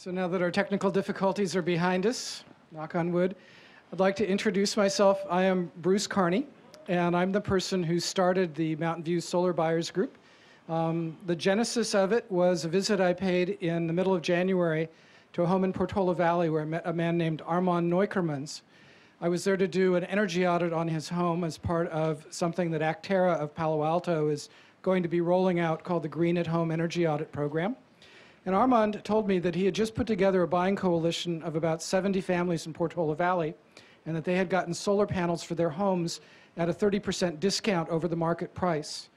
So now that our technical difficulties are behind us, knock on wood, I'd like to introduce myself. I am Bruce Carney, and I'm the person who started the Mountain View Solar Buyers Group. The genesis of it was a visit I paid in the middle of January to a home in Portola Valley where I met a man named Armand Neukermans. I was there to do an energy audit on his home as part of something that Actera of Palo Alto is going to be rolling out called the Green at Home Energy Audit Program. And Armand told me that he had just put together a buying coalition of about 70 families in Portola Valley, and that they had gotten solar panels for their homes at a 30% discount over the market price.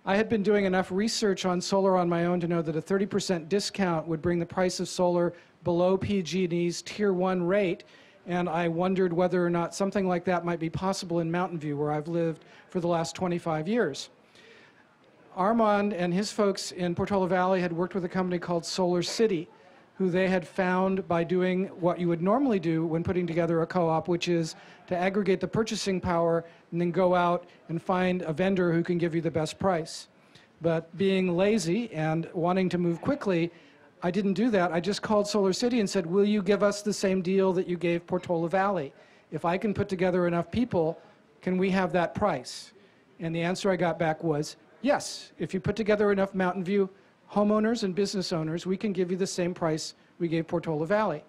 I had been doing enough research on solar on my own to know that a 30% discount would bring the price of solar below PG&E's Tier 1 rate, and I wondered whether or not something like that might be possible in Mountain View, where I've lived for the last 25 years. Armand and his folks in Portola Valley had worked with a company called SolarCity, who they had found by doing what you would normally do when putting together a co-op, which is to aggregate the purchasing power and then go out and find a vendor who can give you the best price. But being lazy and wanting to move quickly, I didn't do that. I just called SolarCity and said, will you give us the same deal that you gave Portola Valley? If I can put together enough people, can we have that price? And the answer I got back was, yes, if you put together enough Mountain View homeowners and business owners, we can give you the same price we gave Portola Valley.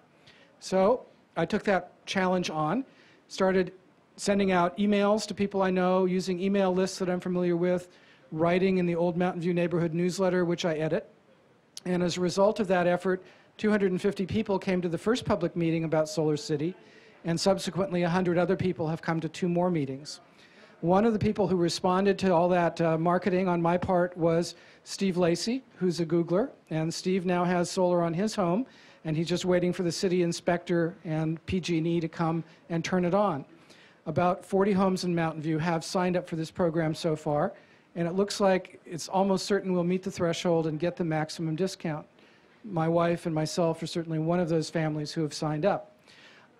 So I took that challenge on, started sending out emails to people I know, using email lists that I'm familiar with, writing in the old Mountain View neighborhood newsletter, which I edit. And as a result of that effort, 250 people came to the first public meeting about SolarCity, and subsequently 100 other people have come to 2 more meetings. One of the people who responded to all that marketing on my part was Steve Lacey, who's a Googler. And Steve now has solar on his home, and he's just waiting for the city inspector and PG&E to come and turn it on. About 40 homes in Mountain View have signed up for this program so far, and it looks like it's almost certain we'll meet the threshold and get the maximum discount. My wife and myself are certainly one of those families who have signed up.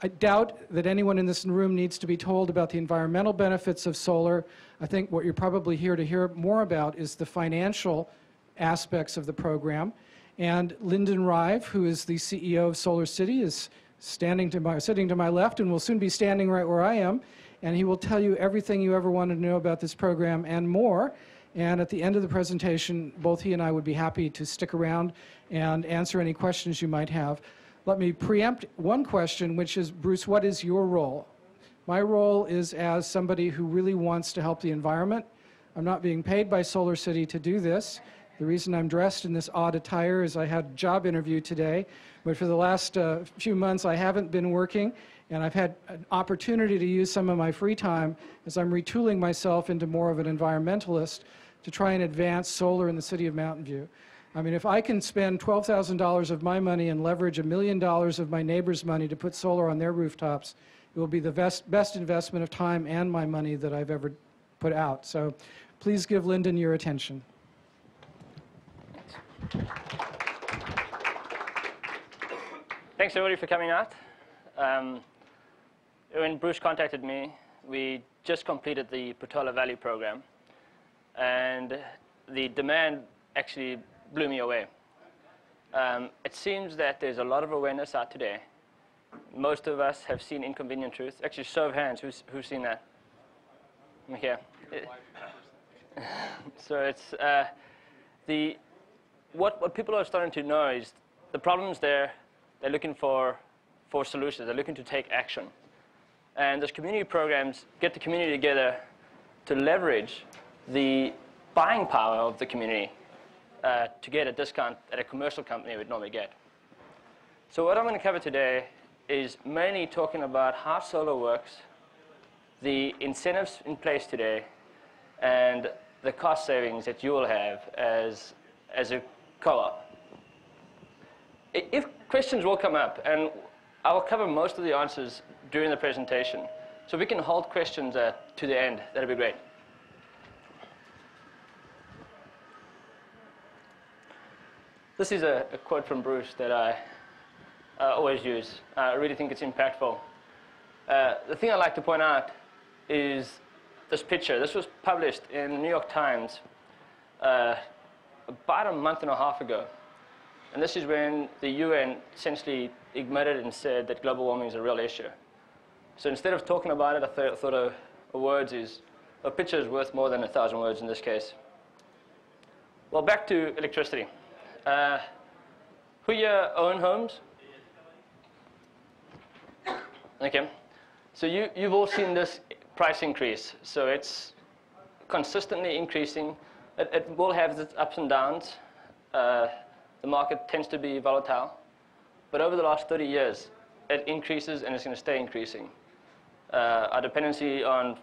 I doubt that anyone in this room needs to be told about the environmental benefits of solar. I think what you're probably here to hear more about is the financial aspects of the program. And Lyndon Rive, who is the CEO of SolarCity, is sitting to my left and will soon be standing right where I am. And he will tell you everything you ever wanted to know about this program and more. And at the end of the presentation, both he and I would be happy to stick around and answer any questions you might have. Let me preempt one question, which is, Bruce, what is your role? My role is as somebody who really wants to help the environment. I'm not being paid by SolarCity to do this. The reason I'm dressed in this odd attire is I had a job interview today, but for the last few months I haven't been working, and I've had an opportunity to use some of my free time as I'm retooling myself into more of an environmentalist to try and advance solar in the city of Mountain View. I mean, if I can spend $12,000 of my money and leverage $1 million of my neighbor's money to put solar on their rooftops, it will be the best investment of time and my money that I've ever put out. So please give Lyndon your attention. Thanks, everybody, for coming out. When Bruce contacted me, we just completed the Portola Valley program, and the demand actually blew me away. It seems that there's a lot of awareness out today. Most of us have seen Inconvenient Truth. Actually, show of hands, who's seen that? Here. So it's what people are starting to know is the problems there. They're looking for solutions. They're looking to take action. And those community programs get the community together to leverage the buying power of the community to get a discount that a commercial company would normally get. So what I'm going to cover today is mainly talking about how solar works, the incentives in place today, and the cost savings that you will have as a co-op. If questions will come up, and I will cover most of the answers during the presentation, so we can hold questions to the end. That'd be great. This is a quote from Bruce that I always use. I really think it's impactful. The thing I'd like to point out is this picture. This was published in the New York Times about a month and a half ago. And this is when the UN essentially admitted and said that global warming is a real issue. So instead of talking about it, I thought a picture is worth more than 1,000 words in this case. Well, back to electricity. Who here own homes? Okay. So you've all seen this price increase. So it's consistently increasing. It will have its ups and downs. The market tends to be volatile. But over the last 30 years, it increases and it's going to stay increasing. Our dependency on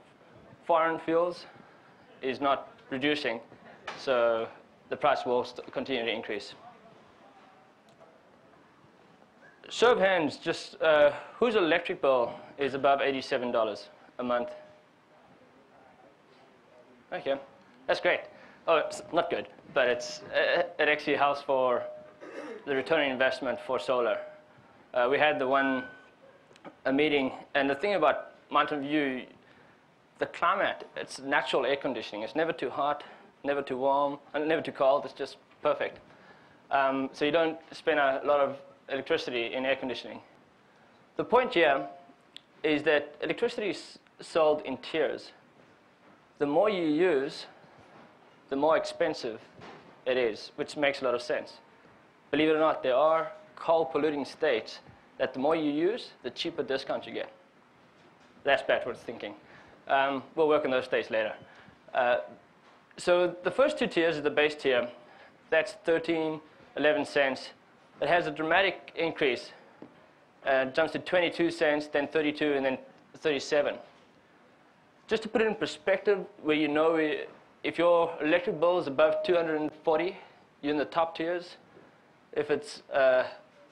foreign fuels is not reducing. So the price will continue to increase. Show of hands, just whose electric bill is above $87 a month? Okay, that's great. Oh, it's not good, but it actually helps for the return on investment for solar. We had a meeting, and the thing about Mountain View, the climate, it's natural air conditioning. It's never too hot, never too warm, and never too cold. It's just perfect. So you don't spend a lot of electricity in air conditioning. The point here is that electricity is sold in tiers. The more you use, the more expensive it is, which makes a lot of sense. Believe it or not, there are coal-polluting states that the more you use, the cheaper discount you get. That's backwards thinking. We'll work on those states later. So the first two tiers is the base tier. That's 13, 11 cents. It has a dramatic increase. It jumps to 22 cents, then 32, and then 37. Just to put it in perspective, where you know if your electric bill is above 240, you're in the top tiers. If it's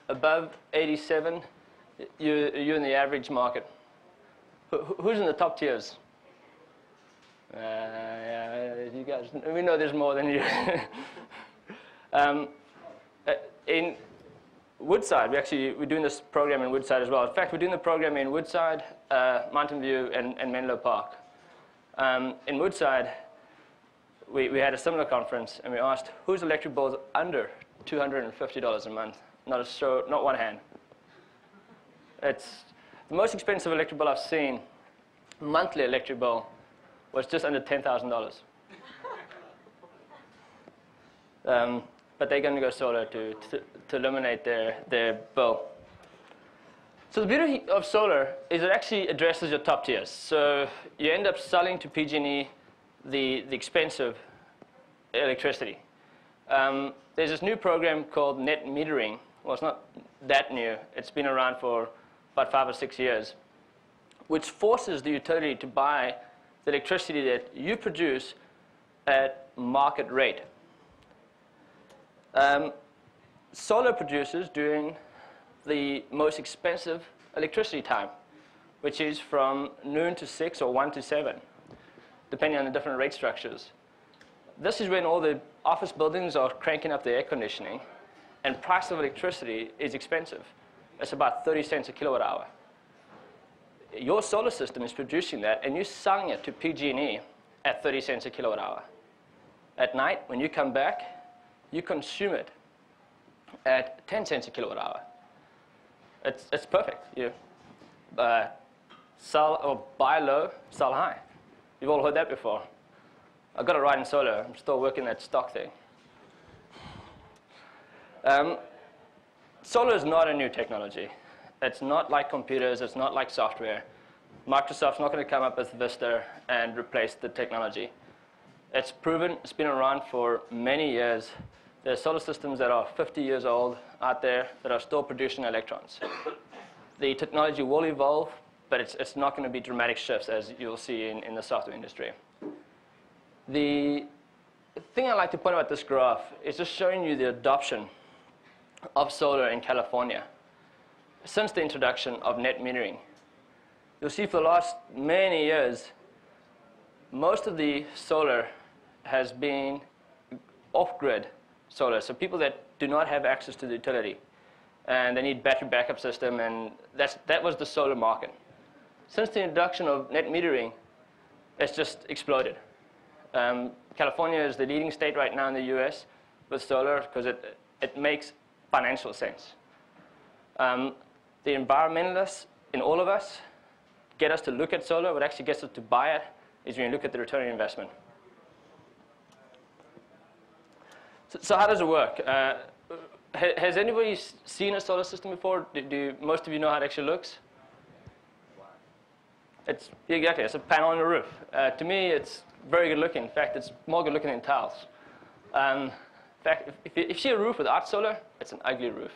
above 87, you're in the average market. Who's in the top tiers? Yeah, you guys, we know there's more than you. In Woodside, we're doing this program in Woodside as well. In fact, we're doing the program in Woodside, Mountain View, and Menlo Park. In Woodside, we had a similar conference, and we asked whose electric bill is under $250 a month. Not one hand. It's the most expensive electric bill I've seen. Monthly electric bill was just under $10,000. But they're going to go solar to eliminate their bill. So the beauty of solar is it actually addresses your top tiers. So you end up selling to PG&E the expensive electricity. There's this new program called net metering. Well, it's not that new. It's been around for about 5 or 6 years, which forces the utility to buy the electricity that you produce at market rate. Solar producers during the most expensive electricity time, which is from noon to 6 or 1 to 7, depending on the different rate structures. This is when all the office buildings are cranking up the air conditioning, and price of electricity is expensive. It's about 30 cents a kilowatt hour. Your solar system is producing that, and you're selling it to PG&E at 30 cents a kilowatt hour. At night, when you come back, you consume it at 10 cents a kilowatt hour. It's perfect. You sell or buy low, sell high. You've all heard that before. I got it right in solar. I'm still working that stock thing. Solar is not a new technology. It's not like computers. It's not like software. Microsoft's not going to come up with Vista and replace the technology. It's proven. It's been around for many years. There are solar systems that are 50 years old out there that are still producing electrons. The technology will evolve, but it's not going to be dramatic shifts as you'll see in the software industry. The thing I like to point out about this graph is just showing you the adoption of solar in California since the introduction of net metering. You'll see for the last many years, most of the solar has been off-grid solar, so people that do not have access to the utility, and they need battery backup system, and that was the solar market. Since the introduction of net metering, it's just exploded. California is the leading state right now in the US with solar because it makes financial sense. The environmentalists in all of us get us to look at solar. What actually gets us to buy it is when you look at the return on investment. So how does it work? Has anybody seen a solar system before? Do most of you know how it actually looks? Exactly, it's a panel on the roof. To me, it's very good looking. In fact, it's more good looking than tiles. In fact, if you see a roof without solar, it's an ugly roof.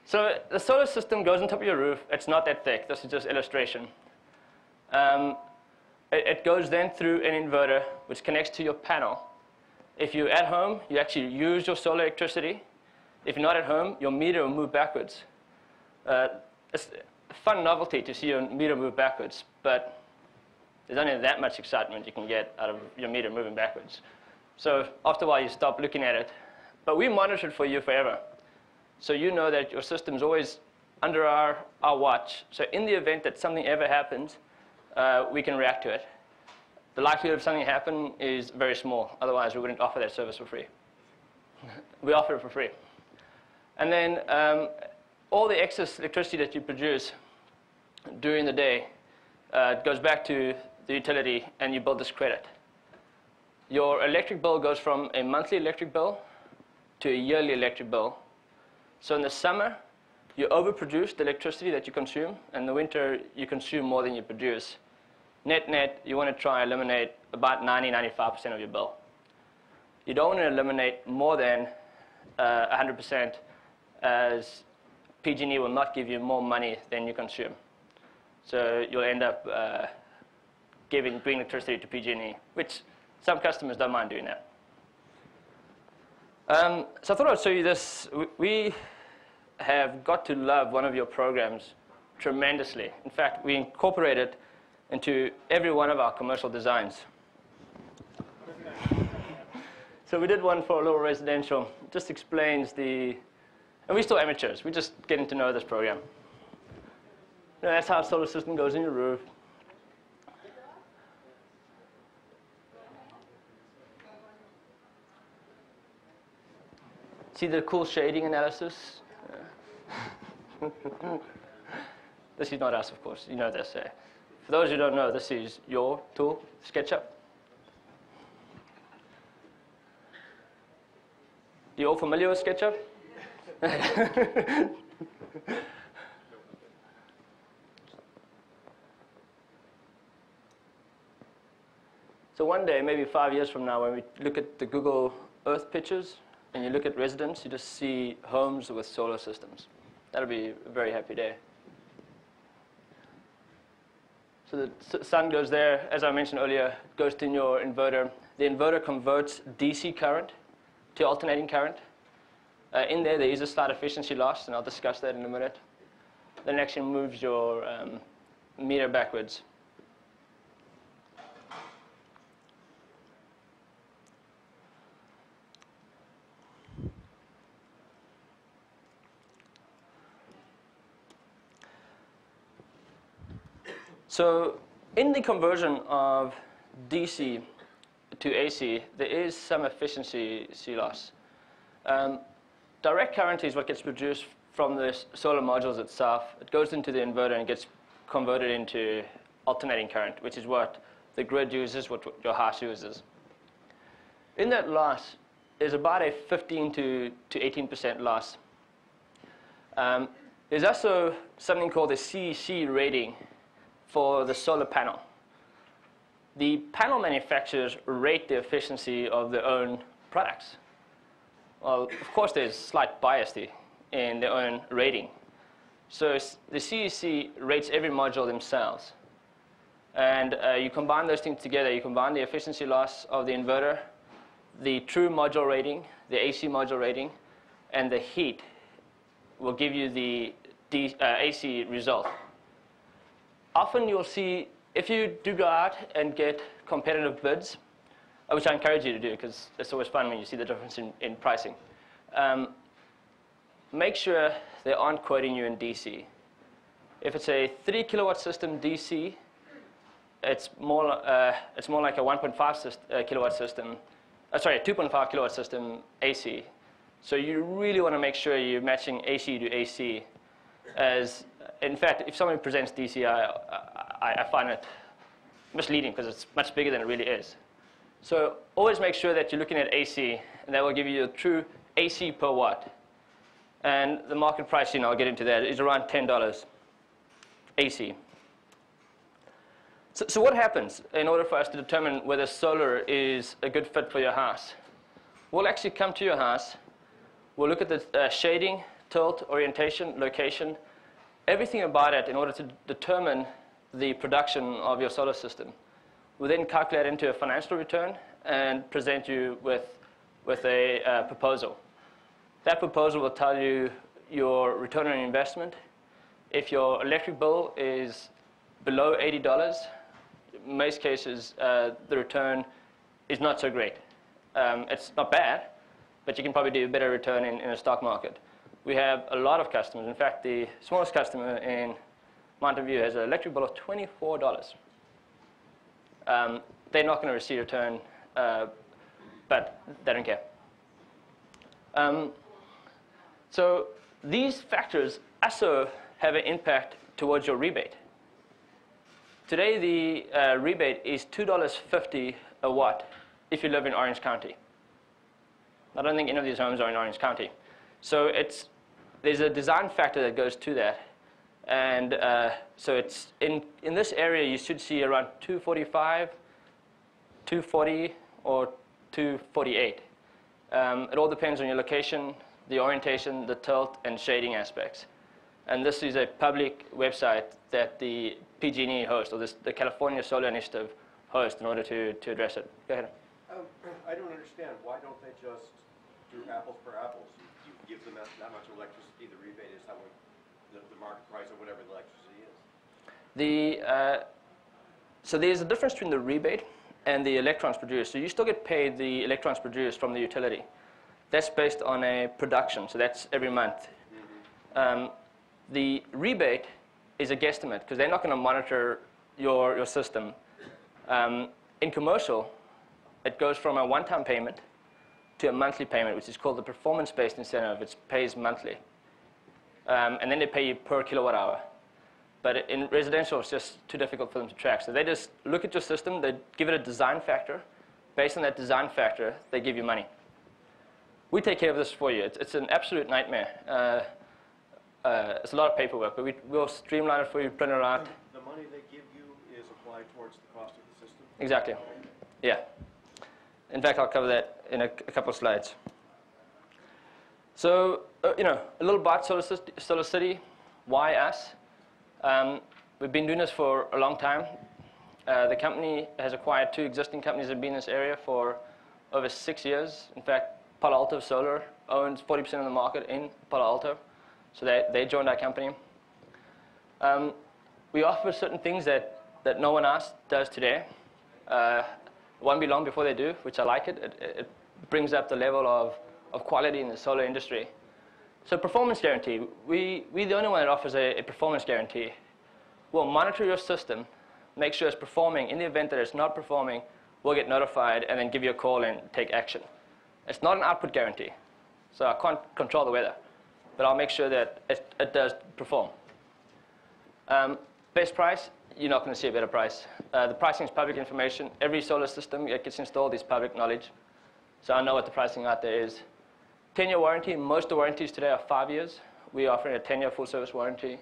So the solar system goes on top of your roof. It's not that thick. This is just illustration. It goes then through an inverter, which connects to your panel. If you're at home, you actually use your solar electricity. If you're not at home, your meter will move backwards. It's a fun novelty to see your meter move backwards, but there's only that much excitement you can get out of your meter moving backwards. So after a while, you stop looking at it. But we monitor it for you forever. So you know that your system's always under our watch. So in the event that something ever happens, we can react to it. The likelihood of something happening is very small. Otherwise, we wouldn't offer that service for free. We offer it for free. And then all the excess electricity that you produce during the day goes back to the utility, and you build this credit. Your electric bill goes from a monthly electric bill to a yearly electric bill. So in the summer, you overproduce the electricity that you consume. In the winter, you consume more than you produce. Net, you want to try and eliminate about 90–95% of your bill. You don't want to eliminate more than 100%, as PG&E will not give you more money than you consume. So you'll end up giving green electricity to PG&E, which some customers don't mind doing that. So I thought I'd show you this. We have got to love one of your programs tremendously. In fact, we incorporate it into every one of our commercial designs. So we did one for a little residential. It just explains and we're still amateurs. We're just getting to know this program. That's how a solar system goes in your roof. See the cool shading analysis? This is not us, of course. You know this. For those who don't know, this is your tool, SketchUp. You all familiar with SketchUp? So one day, maybe 5 years from now, when we look at the Google Earth pictures, and you look at residents, you just see homes with solar systems. That'll be a very happy day. So the sun goes there, as I mentioned earlier, goes to your inverter. The inverter converts DC current to alternating current. In there is a slight efficiency loss, and I'll discuss that in a minute. Then it actually moves your meter backwards. So in the conversion of DC to AC, there is some efficiency loss. Direct current is what gets produced from the solar modules itself. It goes into the inverter and gets converted into alternating current, which is what the grid uses, what your house uses. In that loss is about a 15 to 18% loss. There's also something called the CEC rating for the solar panel. The panel manufacturers rate the efficiency of their own products. Well, of course, there's slight bias in their own rating. So the CEC rates every module themselves. And you combine those things together. You combine the efficiency loss of the inverter, the true module rating, the AC module rating, and the heat will give you the AC result. Often you'll see, if you do go out and get competitive bids, which I encourage you to do because it's always fun when you see the difference in pricing, make sure they aren't quoting you in DC. If it's a 3 kilowatt system DC, it's more like a 1.5 kilowatt system, sorry, a 2.5 kilowatt system AC. So you really want to make sure you're matching AC to AC. As, in fact, if someone presents DC, I find it misleading because it's much bigger than it really is. So always make sure that you're looking at AC, and that will give you a true AC per watt. And the market pricing, I'll get into that, is around $10 AC. So what happens in order for us to determine whether solar is a good fit for your house? We'll actually come to your house. We'll look at the shading, tilt, orientation, location, everything about it in order to determine the production of your solar system. We'll then calculate into a financial return and present you with a proposal. That proposal will tell you your return on investment. If your electric bill is below $80, in most cases, the return is not so great. It's not bad, but you can probably do a better return in a stock market. We have a lot of customers. In fact, the smallest customer in Mountain View has an electric bill of $24. They're not going to receive a return, but they don't care. So these factors also have an impact towards your rebate. Today, the rebate is $2.50 a watt if you live in Orange County. I don't think any of these homes are in Orange County. So there's a design factor that goes to that. And so it's in this area, you should see around 245, 240, or 248. It all depends on your location, the orientation, the tilt, and shading aspects. And this is a public website that the PG&E hosts, or the California Solar Initiative hosts, in order to address it. Go ahead. I don't understand. Why don't they just do apples for apples? You give them that much electricity, the rebate is how the market price of whatever the electricity is. So there's a difference between the rebate and the electrons produced. So you still get paid the electrons produced from the utility. That's based on a production, so that's every month. Mm-hmm. The rebate is a guesstimate because they're not going to monitor your system. In commercial, it goes from a one-time payment to a monthly payment, which is called the performance-based incentive. It pays monthly. And then they pay you per kilowatt hour. But in residential, it's just too difficult for them to track. So they just look at your system, they give it a design factor. Based on that design factor, they give you money. We take care of this for you. It's an absolute nightmare. It's a lot of paperwork, but we'll streamline it for you, print it out. The money they give you is applied towards the cost of the system? Exactly. Yeah. In fact, I'll cover that in a couple of slides. So, a little about SolarCity. Why us? We've been doing this for a long time. The company has acquired 2 existing companies that have been in this area for over 6 years. In fact, Palo Alto Solar owns 40% of the market in Palo Alto. So they joined our company. We offer certain things that no one else does today. It won't be long before they do, which I like it. It brings up the level of quality in the solar industry. So performance guarantee. We're the only one that offers a performance guarantee. We'll monitor your system, make sure it's performing. In the event that it's not performing, we'll get notified and then give you a call and take action. It's not an output guarantee, so I can't control the weather, but I'll make sure that it does perform. Best price, you're not going to see a better price. The pricing is public information. Every solar system that gets installed is public knowledge, so I know what the pricing out there is. 10-year warranty. Most of the warranties today are 5 years. We're offering a 10-year full-service warranty.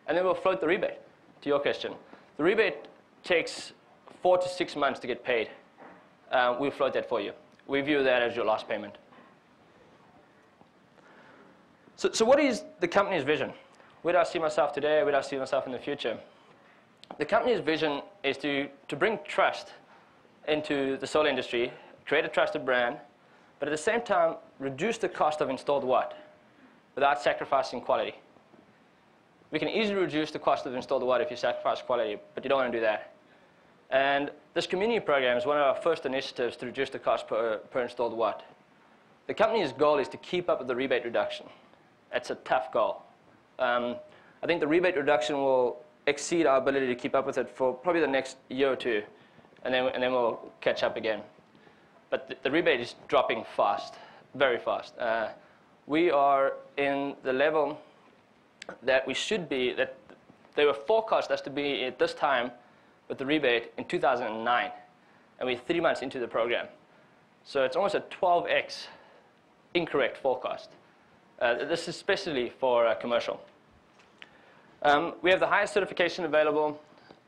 And then we'll float the rebate, to your question. The rebate takes 4 to 6 months to get paid. We'll float that for you. We view that as your last payment. So what is the company's vision? Where do I see myself today? Where do I see myself in the future? The company's vision is to bring trust into the solar industry, create a trusted brand, but at the same time, reduce the cost of installed watt without sacrificing quality. We can easily reduce the cost of installed watt if you sacrifice quality, but you don't want to do that. And this community program is one of our first initiatives to reduce the cost per installed watt. The company's goal is to keep up with the rebate reduction. That's a tough goal. I think the rebate reduction will exceed our ability to keep up with it for probably the next year or two, and then we'll catch up again. But the rebate is dropping fast. very fast. We are in the level that we should be, that they were forecast us to be at this time with the rebate in 2009, and we're 3 months into the program. So it's almost a 12x incorrect forecast. This is especially for commercial. We have the highest certification available.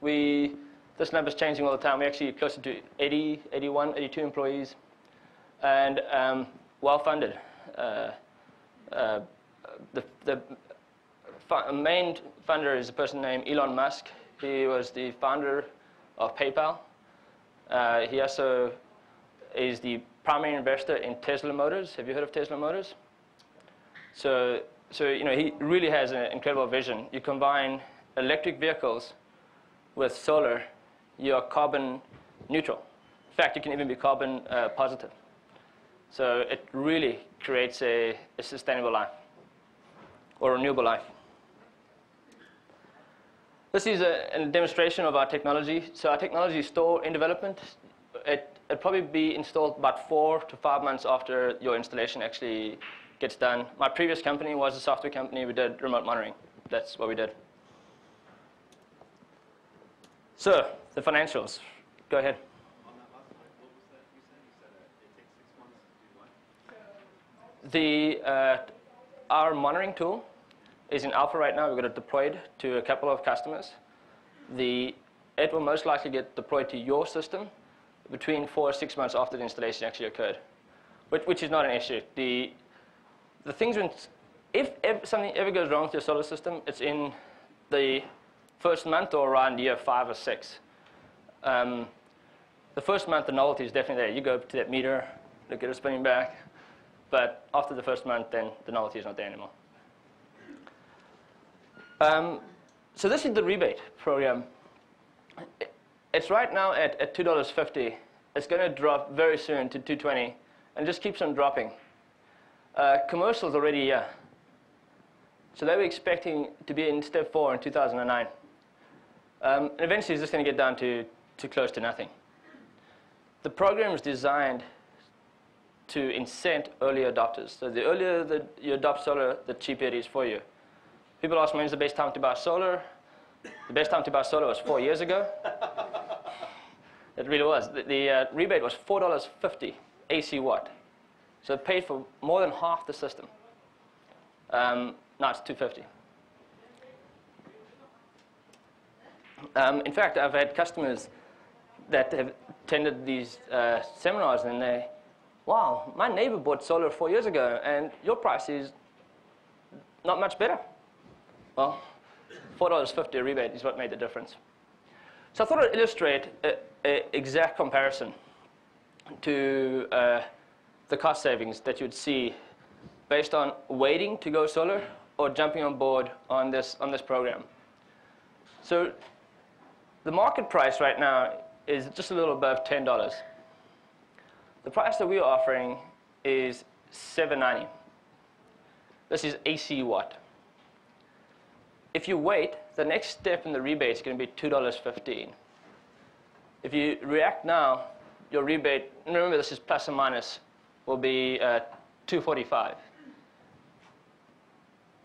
This number is changing all the time. We're actually closer to 80, 81, 82 employees, and well-funded. The main funder is a person named Elon Musk. He was the founder of PayPal. He also is the primary investor in Tesla Motors. Have you heard of Tesla Motors? So he really has an incredible vision. You combine electric vehicles with solar, you're carbon neutral. In fact, you can even be carbon positive. So it really creates a sustainable life or renewable life. This is a demonstration of our technology. So our technology is still in development. It'll probably be installed about 4 to 5 months after your installation actually gets done. My previous company was a software company. We did remote monitoring. That's what we did. So the financials. Go ahead. On that last slide, what was that you said? You said it takes 6 months to do what? Our monitoring tool is in alpha right now. We've got it deployed to a couple of customers. It will most likely get deployed to your system between 4 or 6 months after the installation actually occurred, which is not an issue. The things if something ever goes wrong with your solar system, it's in the first month or around year 5 or 6. The first month, the novelty is definitely there. You go to that meter, look at it spinning back. But after the first month, then the novelty is not there anymore. So this is the rebate program. It's right now at $2.50. It's going to drop very soon to $2.20, and just keeps on dropping. Commercial's already here. So they were expecting to be in step 4 in 2009. And eventually it's just going to get down to close to nothing. The program is designed to incent early adopters. So the earlier that you adopt solar, the cheaper it is for you. People ask me, when's the best time to buy solar? The best time to buy solar was 4 years ago. It really was. The rebate was $4.50 AC watt. So it paid for more than half the system. Now it's $2.50. In fact, I've had customers that have attended these seminars, and they, wow, my neighbor bought solar 4 years ago, and your price is not much better. Well, $4.50 rebate is what made the difference. So I thought I'd illustrate an exact comparison to the cost savings that you'd see based on waiting to go solar or jumping on board on this program. So the market price right now is just a little above $10. The price that we're offering is $7.90. This is AC watt. If you wait, the next step in the rebate is going to be $2.15. If you react now, your rebate, and remember this is plus or minus, will be $2.45.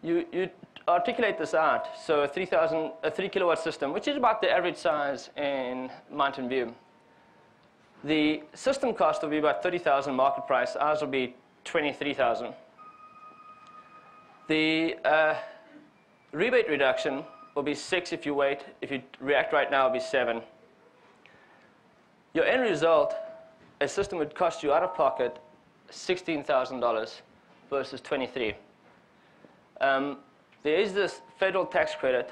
You articulate this out. So a 3 kilowatt system, which is about the average size in Mountain View. The system cost will be about $30,000 market price. Ours will be $23,000. The rebate reduction will be 6 if you wait. If you react right now, it'll be 7. Your end result, a system would cost you out of pocket $16,000 versus $23,000. There is this federal tax credit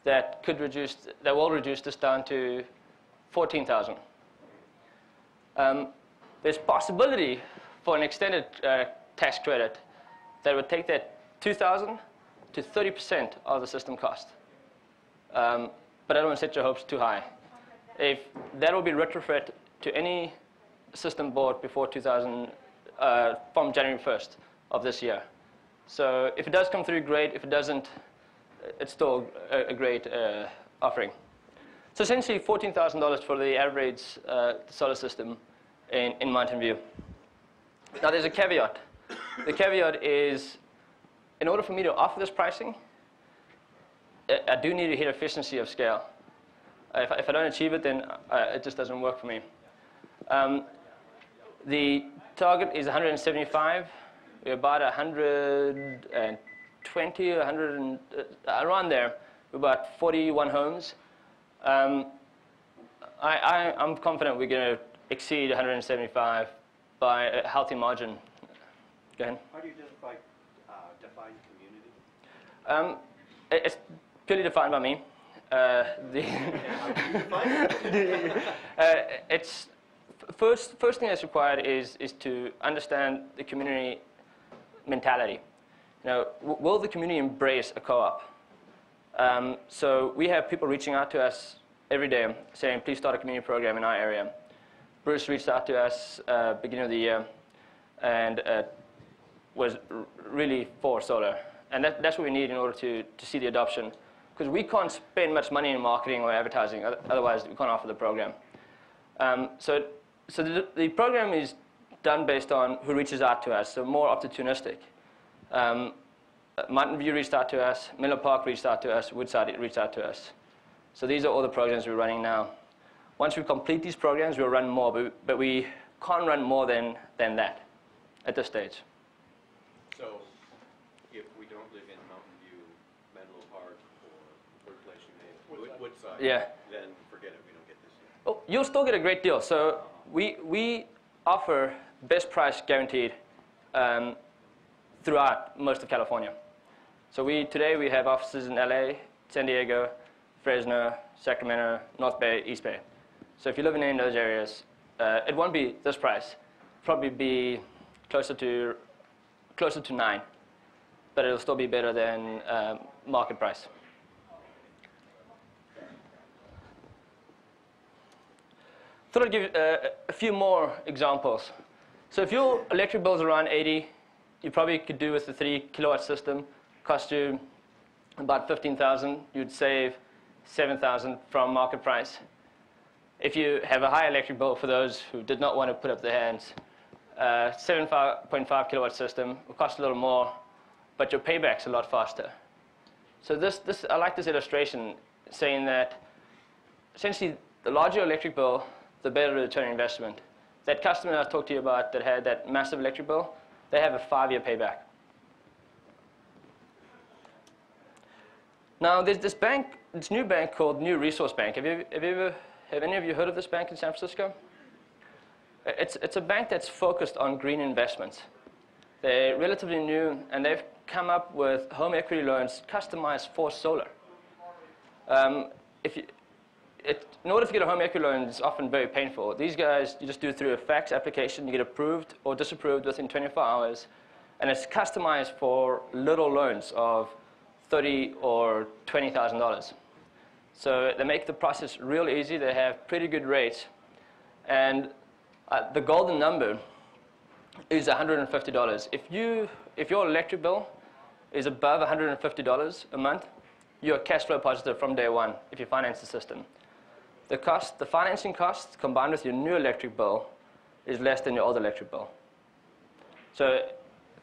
that will reduce this down to $14,000. There's possibility for an extended tax credit that would take that $2,000 to 30% of the system cost. But I don't want to set your hopes too high. If that will be retrofit to any system bought before from January 1st of this year. So if it does come through, great. If it doesn't, it's still a great offering. So essentially $14,000 for the average solar system in Mountain View. Now, there's a caveat. The caveat is, in order for me to offer this pricing, I do need to hit efficiency of scale. If I don't achieve it, then it just doesn't work for me. The target is 175. We're about 120, 100, around there. We're about 41 homes. I'm confident we're going to exceed 175 by a healthy margin. Go ahead. How do you define community? It's purely defined by me. It's first thing that's required is to understand the community mentality. You know, will the community embrace a co-op? So we have people reaching out to us every day saying, please start a community program in our area. Bruce reached out to us beginning of the year and was really for solar. And that's what we need in order to see the adoption. Because we can't spend much money in marketing or advertising, otherwise we can't offer the program. So the program is done based on who reaches out to us, so more opportunistic. Mountain View reached out to us, Miller Park reached out to us, Woodside reached out to us. So these are all the programs we're running now. Once we complete these programs, we'll run more, but we can't run more than that at this stage. So if we don't live in Mountain View, Menlo Park, or Woodplace, you name it, Woodside, yeah, then forget it, we don't get this yet. Oh, you'll still get a great deal. So we offer best price guaranteed throughout most of California. So today we have offices in LA, San Diego, Fresno, Sacramento, North Bay, East Bay. So if you live in any of those areas, it won't be this price. Probably be closer to 9, but it'll still be better than market price. Thought I'd give a few more examples. So if your electric bill is around 80, you probably could do with the 3 kilowatt system. Cost you about 15,000. You'd save 7,000 from market price. If you have a high electric bill, for those who did not want to put up their hands, 7.5 kilowatt system will cost a little more, but your payback's a lot faster. So I like this illustration saying that essentially the larger your electric bill, the better the return on investment. That customer I talked to you about that had that massive electric bill, they have a 5-year payback. Now there's this new bank called New Resource Bank. Have any of you heard of this bank in San Francisco? It's a bank that's focused on green investments. They're relatively new, and they've come up with home equity loans customized for solar. In order to get a home equity loan, it's often very painful. These guys, you just do it through a fax application. You get approved or disapproved within 24 hours, and it's customized for little loans of $30,000 or $20,000. So they make the process real easy. They have pretty good rates, and the golden number is $150. If your electric bill is above $150 a month, you're cash flow positive from day one if you finance the system. The financing cost combined with your new electric bill is less than your old electric bill. So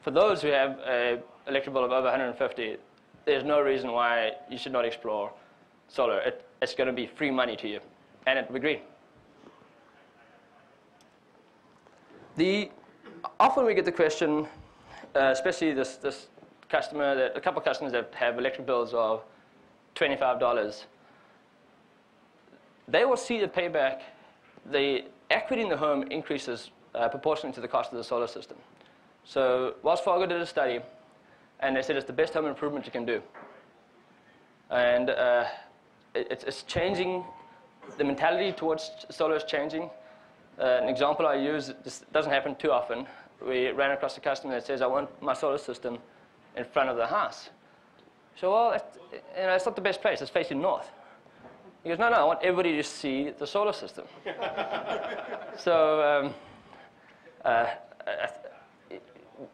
for those who have an electric bill of over 150, there's no reason why you should not explore solar. It's going to be free money to you, and it will be green. Often we get the question, especially this customer, a couple of customers that have electric bills of $25. They will see the payback. The equity in the home increases proportionally to the cost of the solar system. So Wells Fargo did a study, and they said it's the best home improvement you can do. And it's changing. The mentality towards solar is changing. An example I use, this doesn't happen too often. We ran across a customer that says, I want my solar system in front of the house. So, well, it's not the best place. It's facing north. He goes, no, I want everybody to see the solar system. So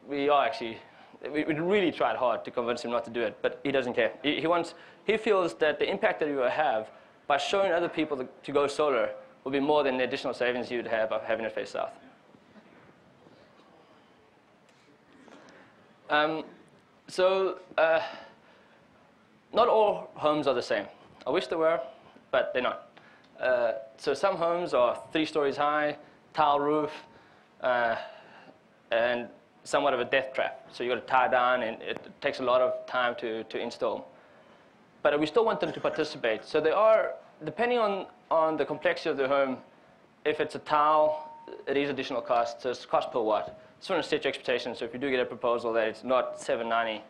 we really tried hard to convince him not to do it, but he doesn't care. He feels that the impact that he will have by showing other people to go solar will be more than the additional savings you would have of having it face south. Not all homes are the same. I wish they were, but they're not. So some homes are 3 stories high, tile roof, and somewhat of a death trap. So you've got to tie down, and it takes a lot of time to install. But we still want them to participate. So they are, depending on the complexity of the home, if it's a tile, it is additional cost. So it's cost per watt. Just want to set your expectations. So if you do get a proposal that it's not $790,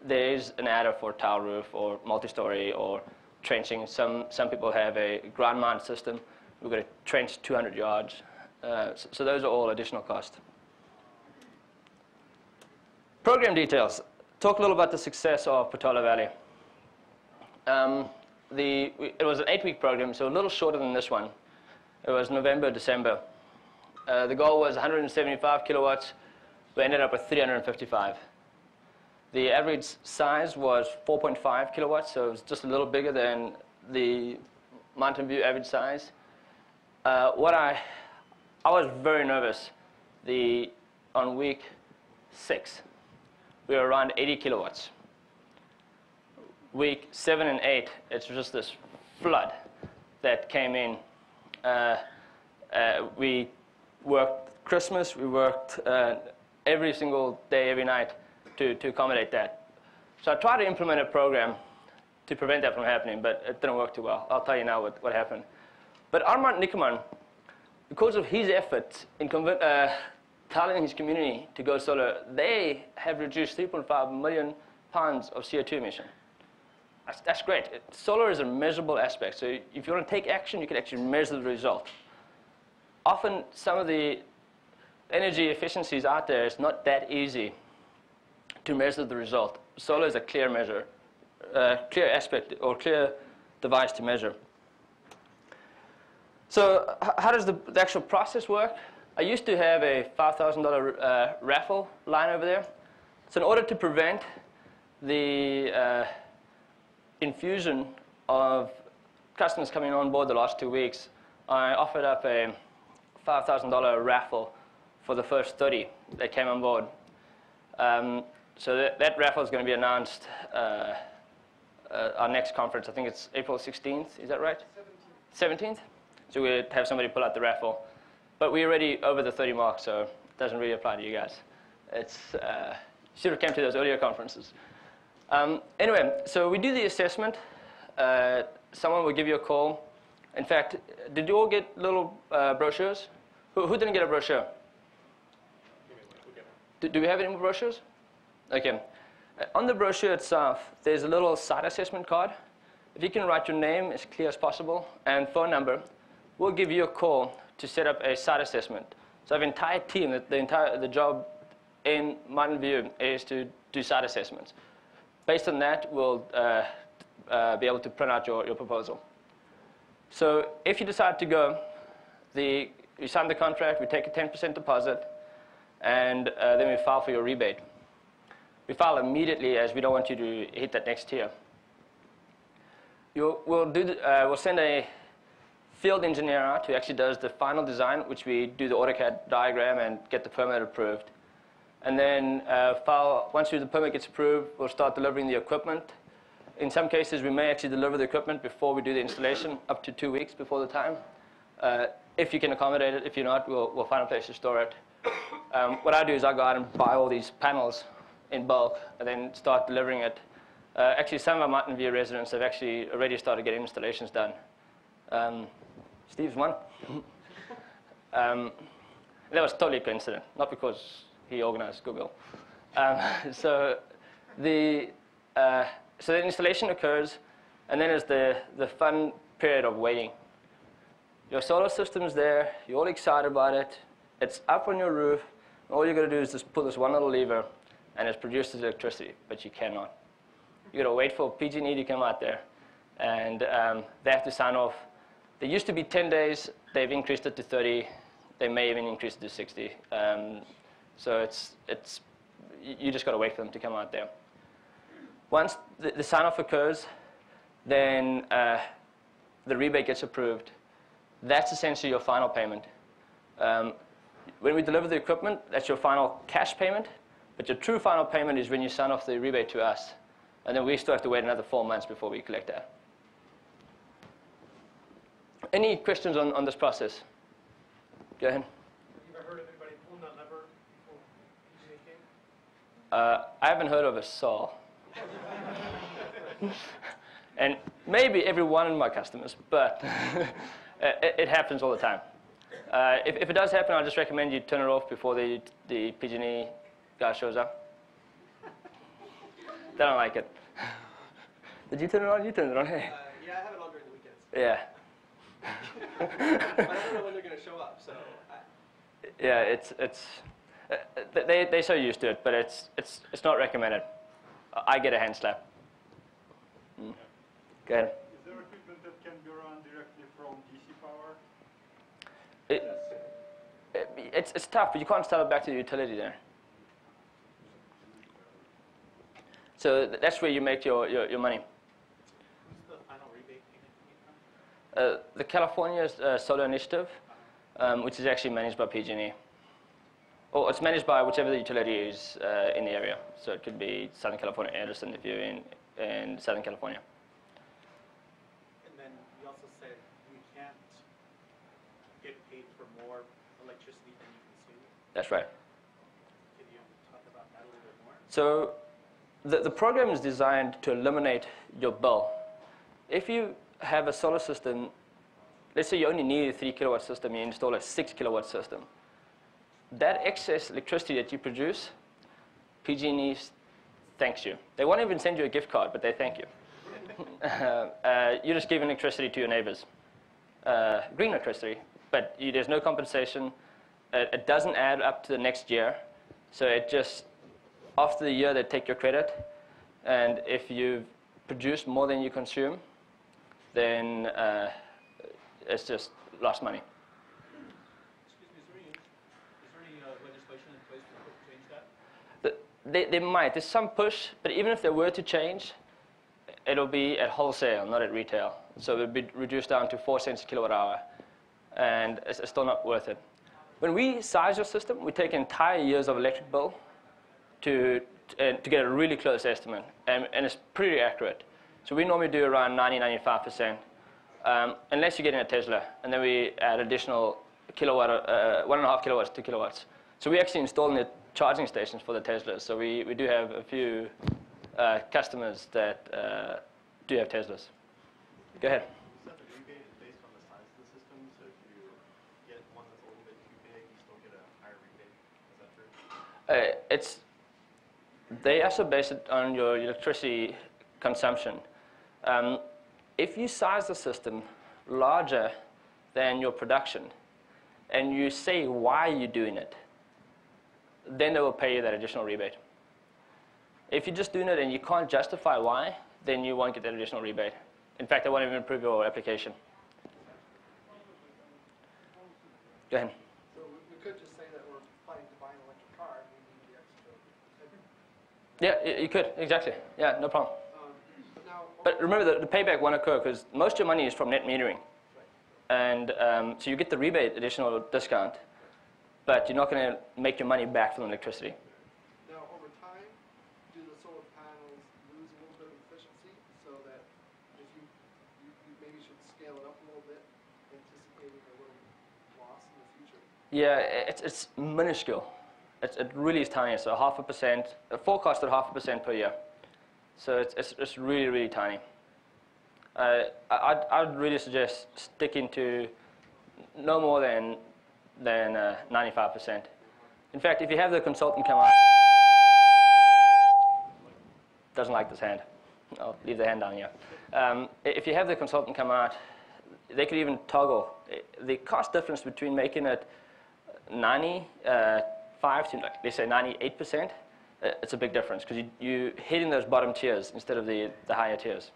there is an adder for tile roof or multi-story or trenching. Some people have a ground mount system. We've got to trench 200 yards. So those are all additional costs. Program details. Talk a little about the success of Portola Valley. It was an 8-week program, so a little shorter than this one. It was November, December. The goal was 175 kilowatts. We ended up with 355. The average size was 4.5 kilowatts, so it was just a little bigger than the Mountain View average size. I was very nervous. On week 6, we were around 80 kilowatts. Week 7 and 8, it's just this flood that came in. We worked Christmas, we worked every single day, every night to accommodate that. So I tried to implement a program to prevent that from happening, but it didn't work too well. I'll tell you now what happened. But Armand Nickerman, because of his efforts in telling his community to go solar, they have reduced 3.5 million pounds of CO2 emission. That's great. Solar is a measurable aspect. So if you want to take action, you can actually measure the result. Often, some of the energy efficiencies out there, it's not that easy to measure the result. Solar is a clear measure, clear aspect or clear device to measure. So how does the actual process work? I used to have a $5,000 raffle line over there. So in order to prevent the infusion of customers coming on board the last 2 weeks, I offered up a $5,000 raffle for the first 30 that came on board. So that raffle is going to be announced our next conference. I think it's April 16th. Is that right? 17th. 17th? So we'll have somebody pull out the raffle. But we're already over the 30 mark, so it doesn't really apply to you guys. It's should have come to those earlier conferences. Anyway, so we do the assessment. Someone will give you a call. In fact, did you all get little brochures? Who didn't get a brochure? Do we have any more brochures? Okay. On the brochure itself, there's a little site assessment card. If you can write your name as clear as possible and phone number, we'll give you a call to set up a site assessment. So I have an entire team. The job in Mountain View is to do site assessments. Based on that, we'll be able to print out your proposal. So if you decide to go, you sign the contract, we take a 10% deposit, and then we file for your rebate. We file immediately, as we don't want you to hit that next tier. We'll send a field engineer out who actually does the final design, which we do the AutoCAD diagram and get the permit approved. And then once the permit gets approved, we'll start delivering the equipment. In some cases, we may actually deliver the equipment before we do the installation, up to 2 weeks before the time. If you can accommodate it. If you're not, we'll find a place to store it. What I do is I go out and buy all these panels in bulk and then start delivering it. Actually, some of our Mountain View residents have actually already started getting installations done. Steve's one. That was totally coincident, not because he organized Google. So the installation occurs, and then there's the fun period of waiting. Your solar system's there, you're all excited about it, it's up on your roof, and all you're going to do is just pull this one little lever, and it produces electricity, but you cannot. You've got to wait for PG&E to come out there, and they have to sign off. They used to be 10 days, they've increased it to 30, they may even increase it to 60. So you just got to wait for them to come out there. Once the sign-off occurs, then the rebate gets approved. That's essentially your final payment. When we deliver the equipment, that's your final cash payment. But your true final payment is when you sign off the rebate to us. And then we still have to wait another 4 months before we collect that. Any questions on this process? Go ahead. Have you ever heard of anybody pulling that lever before PGA came? I haven't heard of a SOL. And maybe every one of my customers, but it happens all the time. If it does happen, I'll just recommend you turn it off before the PG&E guy shows up. They don't like it. Did you turn it on? You turned it on, hey? Yeah, I have it on during the weekends. Yeah. But I don't know when they're going to show up, so. Yeah, they're so used to it, but it's not recommended. I get a hand slap. Go ahead. Is there equipment that can be run directly from DC power? It's tough, but you can't sell it back to the utility there. So that's where you make your money. Who's the final rebate payment coming from? The California Solar Initiative, which is actually managed by PG&E. Or it's managed by whichever the utility is in the area. So it could be Southern California, Edison, if you're in Southern California. And then you also said you can't get paid for more electricity than you consume. That's right. Can you talk about that a little bit more? So the program is designed to eliminate your bill. If you have a solar system, let's say you only need a 3 kilowatt system, you install a 6 kilowatt system. That excess electricity that you produce, PG&E thanks you. They won't even send you a gift card, but they thank you. You're just giving electricity to your neighbors. Green electricity, but there's no compensation. It doesn't add up to the next year. So it just, after the year, they take your credit. And if you've produced more than you consume, then it's just lost money. Excuse me, is there any legislation in place to change that? They might. There's some push, but even if they were to change, it'll be at wholesale, not at retail. So it would be reduced down to 4 cents a kilowatt hour, and it's still not worth it. When we size your system, we take entire years of electric bill to get a really close estimate, and it's pretty accurate. So we normally do around 90–95%, unless you're getting a Tesla, and then we add additional kilowatt, 1.5 kilowatts, 2 kilowatts. So we actually install the charging stations for the Teslas. So we do have a few customers that do have Teslas. Go ahead. You said the rebate is based on the size of the system, so if you get one that's a little bit too big, you still get a higher rebate. Is that true? They also base it on your electricity consumption. If you size the system larger than your production, and you say why you're doing it, then they will pay you that additional rebate. If you're just doing it and you can't justify why, then you won't get that additional rebate. In fact, they won't even approve your application. Go ahead. So we could just say that we're planning to buy an electric car and we need the extra. Yeah, you could, exactly. Yeah, no problem. But now, But remember, the payback won't occur because most of your money is from net metering. And so you get the rebate additional discount, but you're not going to make your money back from electricity. now over time, do the solar panels lose a little bit of efficiency so that if you maybe should scale it up a little bit, anticipating a little loss in the future? Yeah, it's minuscule. It really is tiny. So 0.5%, forecasted 0.5% per year. So it's really, really tiny. I'd really suggest sticking to no more than 95%. In fact, if you have the consultant come out, doesn't like this hand. I'll leave the hand down here. If you have the consultant come out, they could even toggle. The cost difference between making it 95 to, like, let's say 98%, it's a big difference because you're hitting those bottom tiers instead of the higher tiers.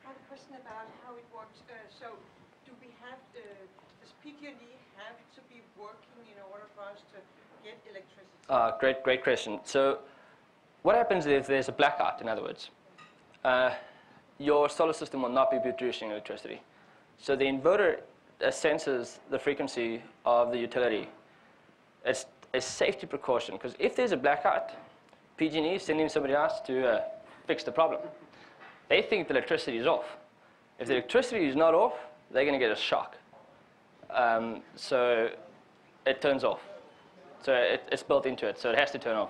I have a question about how it works. So do we have, does PG&E have to be working in order for us to get electricity? Great question. So what happens if there's a blackout, in other words? Your solar system will not be producing electricity. So the inverter senses the frequency of the utility. It's a safety precaution, because if there's a blackout, PG&E is sending somebody else to fix the problem. They think the electricity is off. If the electricity is not off, they're going to get a shock. So it turns off. So it's built into it, so it has to turn off.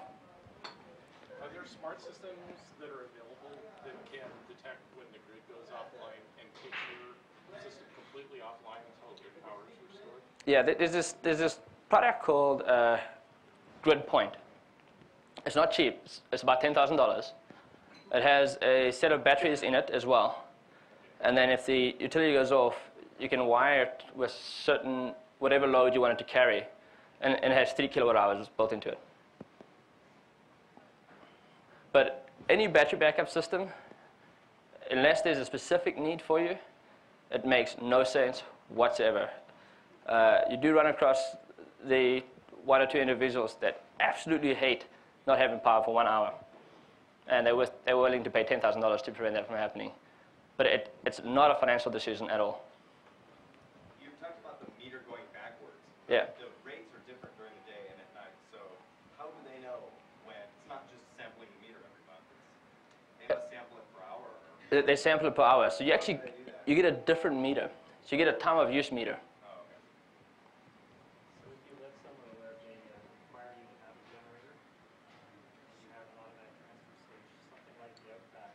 Are there smart systems that are available that can detect when the grid goes offline and take your system completely offline until grid power is restored? Yeah, there's this product called GridPoint. It's not cheap. It's about $10,000. It has a set of batteries in it as well. And then if the utility goes off, you can wire it with certain, whatever load you want it to carry. And it has 3 kilowatt hours built into it. But any battery backup system, unless there's a specific need for you, it makes no sense whatsoever. You do run across the 1 or 2 individuals that absolutely hate not having power for 1 hour. And they're willing to pay $10,000 to prevent that from happening. But it's not a financial decision at all. You talked about the meter going backwards. Yeah. The rates are different during the day and at night. So how do they know when? It's not just sampling the meter every month. They must sample it per hour. Or They sample it per hour. So you get a different meter. So you get a time of use meter. oh, okay. So if you let someone where they require you to have a generator, you have an automatic transfer station, something like the Outback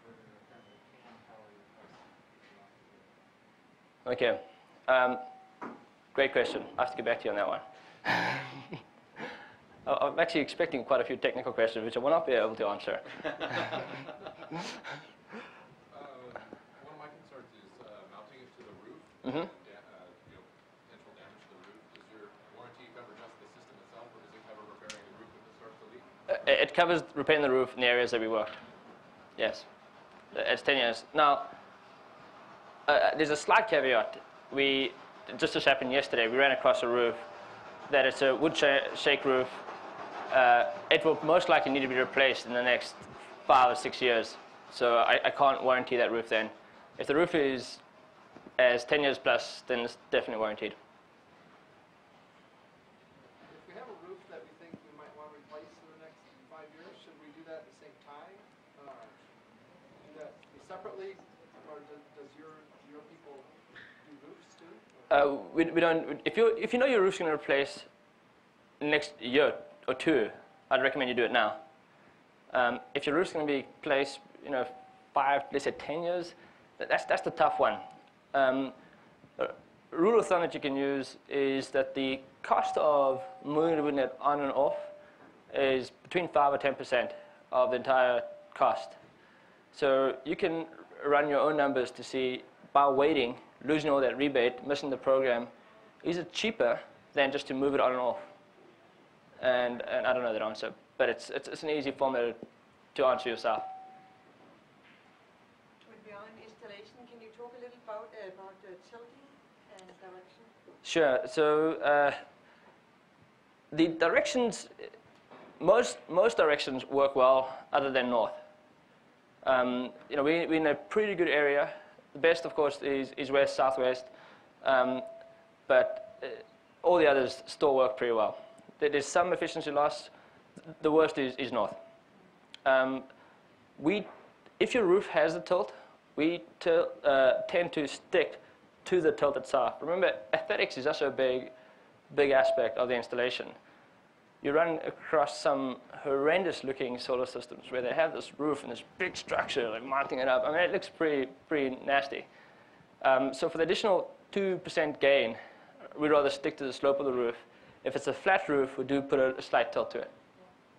inverter apparently can power your house if you want to do it. Okay. Great question. I have to get back to you on that one. I'm actually expecting quite a few technical questions, which I will not be able to answer. One of my concerns is mounting it to the roof, Mm-hmm. Potential damage to the roof. Does your warranty cover just the system itself, or does it cover repairing the roof if it starts to leak? It covers repairing the roof in the areas that we worked. Yes. It's 10 years. Now, there's a slight caveat. Just as happened yesterday, we ran across a roof that it's a wood shake roof. It will most likely need to be replaced in the next 5 or 6 years. So I can't warranty that roof then. If the roof is as 10 years plus, then it's definitely warranted. If we have a roof that we think we might want to replace in the next 5 years, should we do that at the same time? Do that separately, or does your people do roofs too? We don't. If you know your roof's going to replace next year or 2, I'd recommend you do it now. If your roof's going to be replaced, 5, let's say 10 years, that's the tough one. Rule of thumb that you can use is that the cost of moving it on and off is between 5 or 10% of the entire cost. So you can run your own numbers to see, by waiting, losing all that rebate, missing the program, is it cheaper than just to move it on and off? And I don't know that answer, but it's an easy formula to answer yourself. Beyond installation, can you talk a little about the tilting and direction? Sure. So the directions, most directions work well, other than north. We're in a pretty good area. The best, of course, is west, southwest, but all the others still work pretty well. There's some efficiency loss. The worst is north. If your roof has a tilt, we tend to stick to the tilt itself. Remember, aesthetics is also a big aspect of the installation. You run across some horrendous-looking solar systems where they have this roof and this big structure, like mounting it up. I mean, it looks pretty nasty. So for the additional 2% gain, we'd rather stick to the slope of the roof. If it's a flat roof, we do put a slight tilt to it.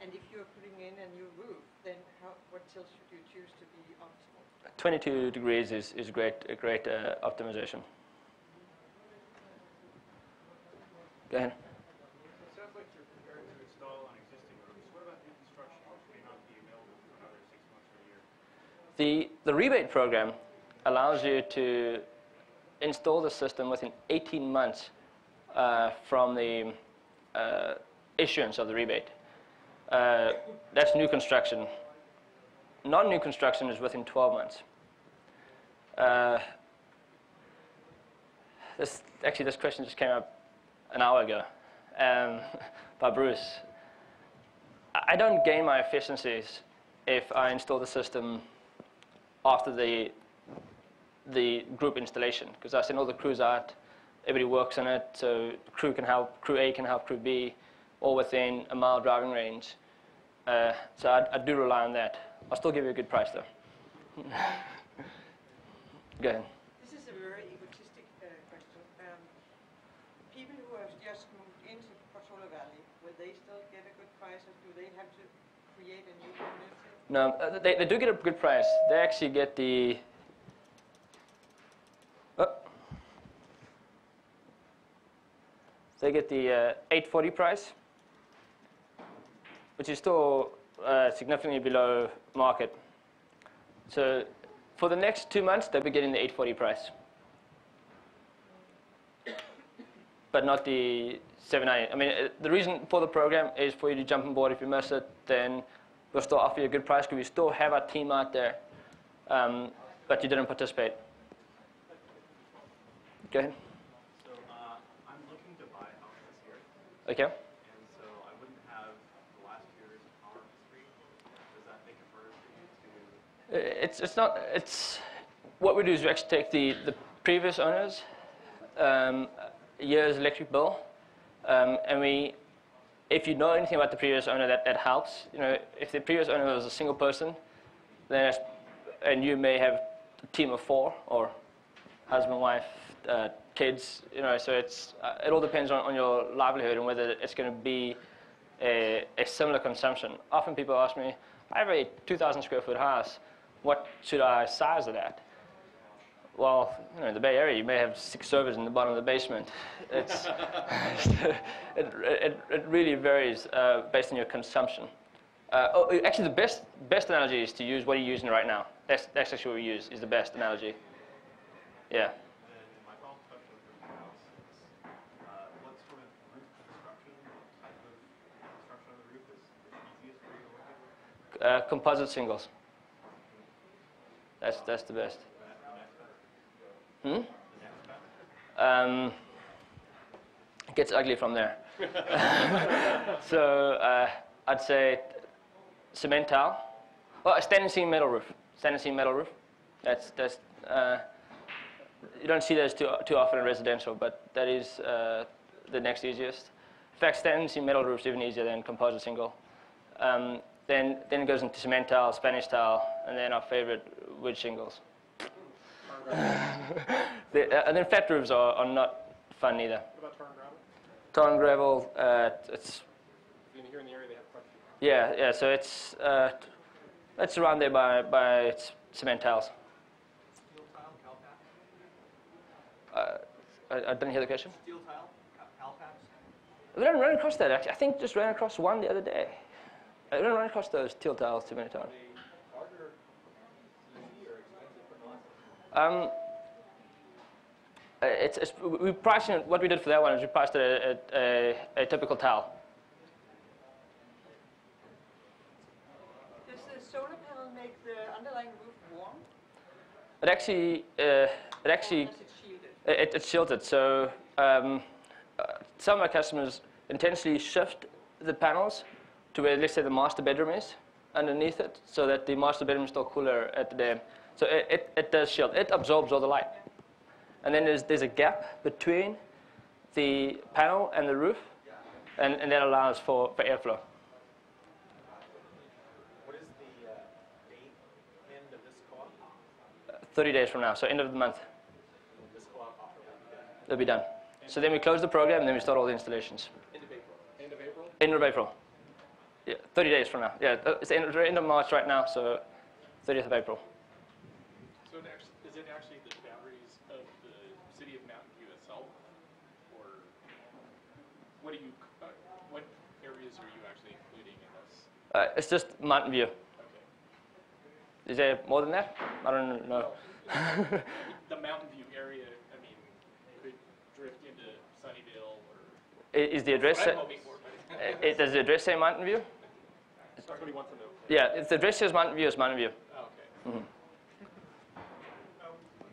And if you're putting in a new roof, then what tilt should you choose to be optimal? 22 degrees is a great optimization. Go ahead. It sounds like you're prepared to install on existing roofs. What about new construction, which may not be available for another 6 months or a year? The rebate program allows you to install the system within 18 months from the issuance of the rebate. That's new construction. Non-new construction is within 12 months. This question just came up an hour ago. by Bruce. I don't gain my efficiencies if I install the system after the group installation, because I send all the crews out, everybody works on it, so crew A can help crew B, all within a mile driving range. So I do rely on that. I'll still give you a good price though. Go ahead. This is a very egotistic question. People who have just moved into Solar Valley, will they still get a good price, or do they have to create a new community? No, they do get a good price. They actually get the they get the 840 price, which is still significantly below market. So for the next 2 months, they'll be getting the 840 price, but not the 790. I mean, the reason for the program is for you to jump on board. If you miss it, then we'll still offer you a good price because we still have our team out there, but you didn't participate. Go ahead. So I'm looking to buy a house this year. Okay. And so I wouldn't have the last year's power history. Does that make it harder for you to? It's not. It's what we do is we actually take the previous owner's year's electric bill, and we, if you know anything about the previous owner, that helps. You know, if the previous owner was a single person, then and you may have a team of 4 or husband, wife, kids. You know, so it all depends on your livelihood and whether it's going to be a similar consumption. Often people ask me, I have a 2,000 square foot house. What should I size it at? Well, you know, in the Bay Area, you may have 6 servers in the bottom of the basement. It's it really varies based on your consumption. Actually, the best analogy is to use what you're using right now. That's actually what we use is the best analogy. Yeah. And my follow-up question for your house is, what sort of roof construction, what type of construction on the roof is easiest for you to work with? Composite shingles. That's the best. It gets ugly from there. So I'd say cement tile. Well, a standing seam metal roof. Standing seam metal roof. That's you don't see those too often in residential, but that is the next easiest. In fact, standing seam metal roof is even easier than composite shingle. Then it goes into cement tile, Spanish tile, and then our favorite, wood shingles. And then flat roofs are not fun either. What about tar and gravel? Tar and gravel, it's Here in the area, they have quite a few. yeah. So it's around there by cement tiles. Steel tile, cal patch? I didn't hear the question. Steel tile, cal patch? We don't run across that actually. I think just ran across one the other day. I don't run across those steel tiles too many times. Harder, easy, or expensive for non? We priced it. What we did for that one is we priced it at a typical tile. Does the solar panel make the underlying roof warm? It actually Or is it shielded? it's shielded. So some of our customers intentionally shift the panels to where, let's say, the master bedroom is underneath it, so that the master bedroom is still cooler at the dam. So it does shield. It absorbs all the light. And then there's a gap between the panel and the roof, and that allows for airflow. What is the date end of this co-op? 30 days from now, so end of the month, This co-op offer will be done. it'll be done. So then we close the program, and then we start all the installations. End of April. End of April? End of April. Yeah, 30 days from now. Yeah, it's the end of March right now, so 30th of April. So is it actually the boundaries of the city of Mountain View itself? Or what areas are you actually including in this? It's just Mountain View. Okay. Is there more than that? I don't know. The Mountain View area, I mean, could drift into Sunnyvale or... Is the address? I'm hoping for, but Does the address say Mountain View? that's what he wants to know. Yeah, if the address says Mountain View, it's Mountain View. Oh, okay.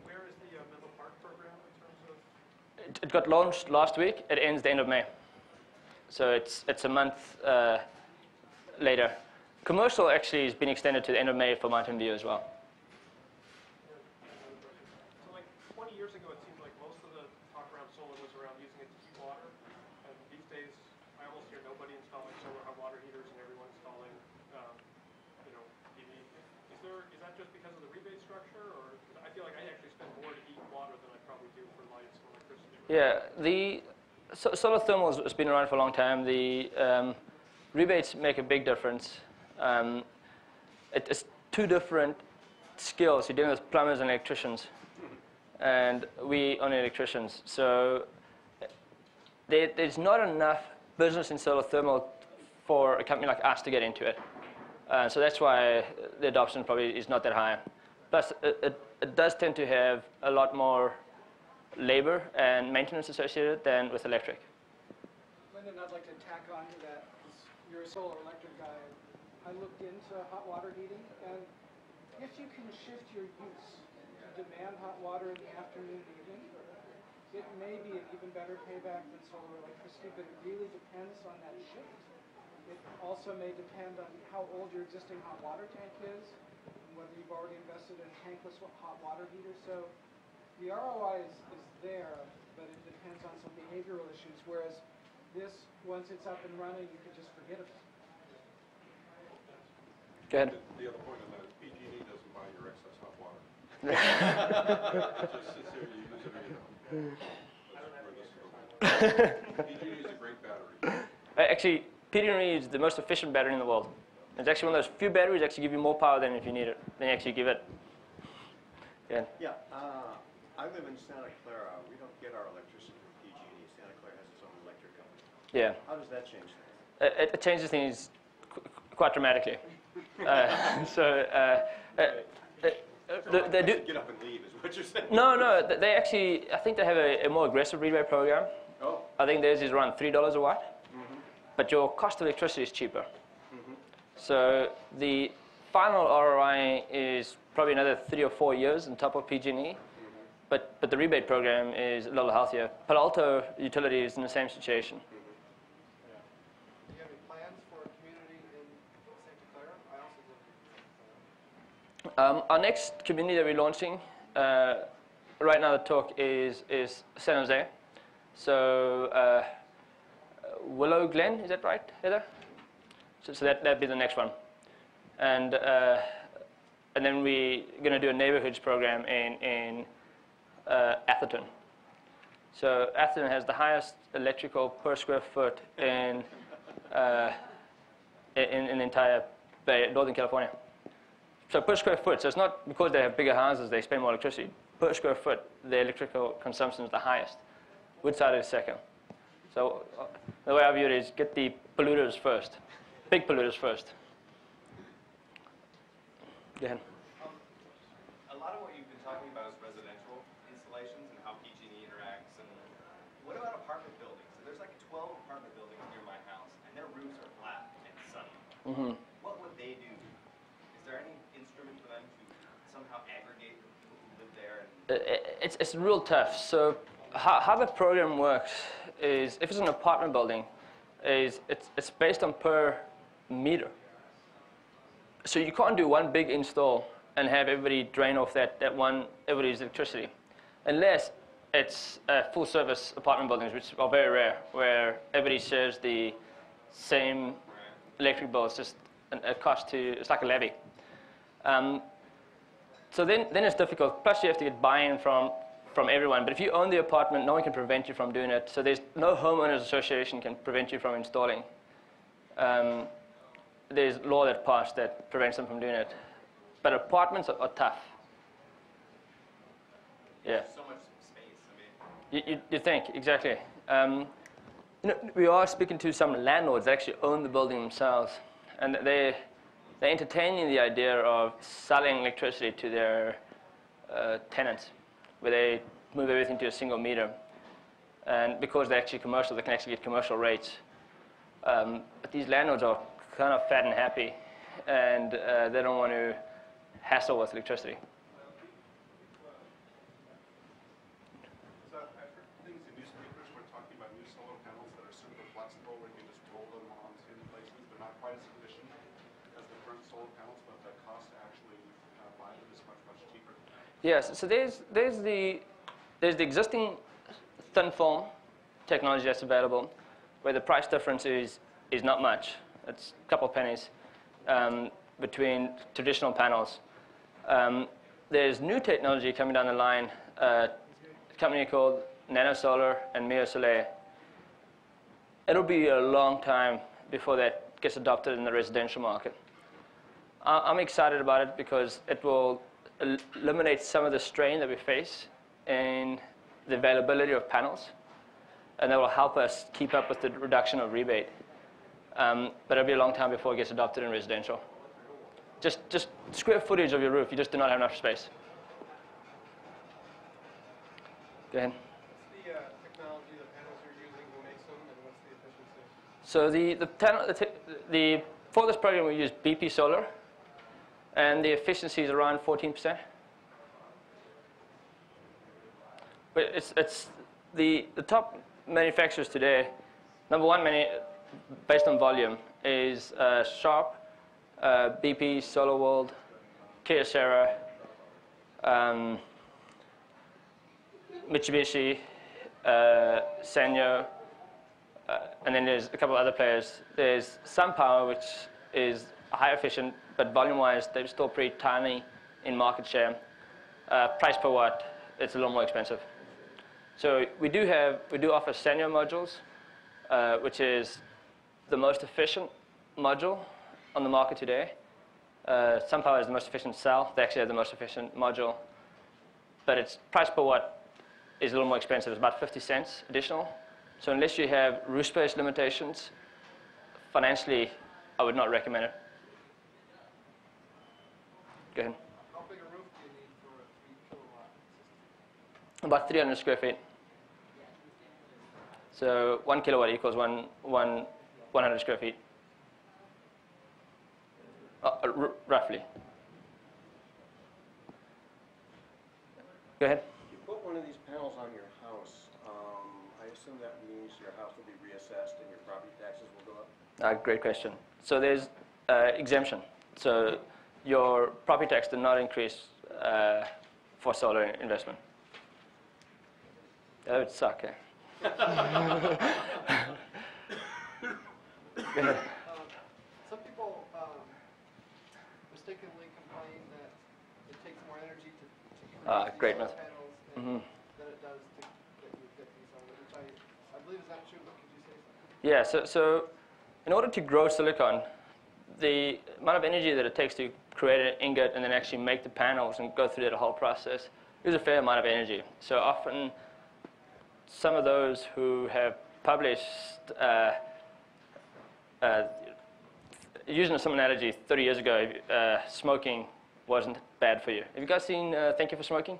Where is the Menlo Park program in terms of? It got launched last week. It ends the end of May. So it's a month later. Commercial actually has been extended to the end of May for Mountain View as well. So like 20 years ago, it seemed like most of the talk around solar was around using it to heat water. And these days, I almost hear nobody installing solar hot water heaters and everyone installing, PV. Is that just because of the rebate structure, or I feel like I actually spend more to heat water than I probably do for lights and electricity? Yeah, solar thermal has been around for a long time. The rebates make a big difference. It's two different skills. You're dealing with plumbers and electricians, and we only electricians. So there's not enough business in solar thermal for a company like us to get into it. So that's why the adoption probably is not that high. Plus, it does tend to have a lot more labor and maintenance associated than with electric. Lyndon, I'd like to tack on to that, because you're a solar electric guy. I looked into hot water heating, and if you can shift your use to demand hot water in the afternoon and evening, it may be an even better payback than solar electricity, but it really depends on that shift. It also may depend on how old your existing hot water tank is, and whether you've already invested in a tankless hot water heater. So the ROI is there, but it depends on some behavioral issues, whereas this, once it's up and running, you can just forget about it. Go ahead. The other point on that is PG&E doesn't buy your excess hot water. It just sits there, you use it, PG&E is a great battery. Actually, PG&E is the most efficient battery in the world. It's actually one of those few batteries that actually give you more power than if you need it, than you actually give it. Yeah. Yeah, I live in Santa Clara. We don't get our electricity from PG&E. Santa Clara has its own electric company. Yeah. How does that change things? It changes things quite dramatically. They do get up and leave is what you're saying. No, they actually, I think they have a more aggressive rebate program. Oh. I think theirs is around $3 a watt, but your cost of electricity is cheaper. So the final ROI is probably another 3 or 4 years on top of PG&E, but the rebate program is a little healthier. Palo Alto Utility is in the same situation. Do you have any plans for a community in Santa Clara? I also live in Santa Clara. Our next community that we're launching, right now the talk is San Jose. So Willow Glen, is that right, Heather? So that'd be the next one. And then we're going to do a neighborhoods program in Atherton. So Atherton has the highest electrical per square foot in the entire Northern California. So per square foot, so it's not because they have bigger houses they spend more electricity. Per square foot, the electrical consumption is the highest. Woodside is second. So the way I view it is get the polluters first, big polluters first. Go ahead. A lot of what you've been talking about is residential installations and how PG&E interacts. And what about apartment buildings? So there's like 12 apartment buildings near my house, and their roofs are flat and sunny. What would they do? Is there any instrument for them to somehow aggregate the people who live there? It's real tough. So how the program works is, if it's an apartment building, it's based on per meter. So you can't do one big install and have everybody drain off everybody's electricity, unless it's full service apartment buildings, which are very rare, where everybody shares the same electric bill. It's just a cost to, it's like a levy. So then it's difficult. Plus you have to get buy-in from everyone. But if you own the apartment, no one can prevent you from doing it. So there's no homeowners association can prevent you from installing. There's law that passed that prevents them from doing it. But apartments are tough. Yeah. So much space. I mean, You think, exactly. We are speaking to some landlords that actually own the building themselves, and they're entertaining the idea of selling electricity to their tenants, where they move everything to a single meter. And because they're actually commercial, they can actually get commercial rates. But these landlords are kind of fat and happy, and they don't want to hassle with electricity. So I've heard things in newspapers where talking about new solar panels that are super flexible, where you can quite as efficient as the current solar panels, but the cost to actually buy them is much, much cheaper? Yes, so there's the existing thin film technology that's available, where the price difference is not much. It's a couple of pennies between traditional panels. There's new technology coming down the line, a company called NanoSolar and MioSolar. It'll be a long time before that gets adopted in the residential market. I'm excited about it because it will eliminate some of the strain that we face in the availability of panels, and that will help us keep up with the reduction of rebate. But it'll be a long time before it gets adopted in residential. Just square footage of your roof, you just do not have enough space. Go ahead. What's the technology, the panels you're using, who makes them, and what's the efficiency? So for this program we use BP Solar, and the efficiency is around 14%. But it's the top manufacturers today. Number one, based on volume, is Sharp, BP, SolarWorld, Kyocera, Mitsubishi, Sanyo, and then there's a couple of other players. There's SunPower, which is high efficient, but volume-wise, they're still pretty tiny in market share. Price per watt, it's a little more expensive. So we do offer Sanyo modules, which is the most efficient module on the market today. SunPower is the most efficient cell. They actually have the most efficient module, but its price per watt is a little more expensive. It's about 50 cents additional. So unless you have roof space limitations, financially, I would not recommend it. Go ahead. How big a roof do you need for a 3 kilowatt system? About 300 square feet. So 1 kilowatt equals 100 square feet. Roughly. Go ahead. You put one of these panels on your house. I assume that means your house will be reassessed and your property taxes will go up? Great question. So there's exemption. So your property tax did not increase for solar investment. That would suck, eh? Go ahead. Some people mistakenly complain that it takes more energy to produce Great solar myth. panels than it does to get these on, which I believe is not true, but could you say something? Yeah, so in order to grow silicon, the amount of energy that it takes to create an ingot and then actually make the panels and go through that whole process is a fair amount of energy. So often, some of those who have published, using some analogy 30 years ago, smoking wasn't bad for you. Have you guys seen Thank You for Smoking?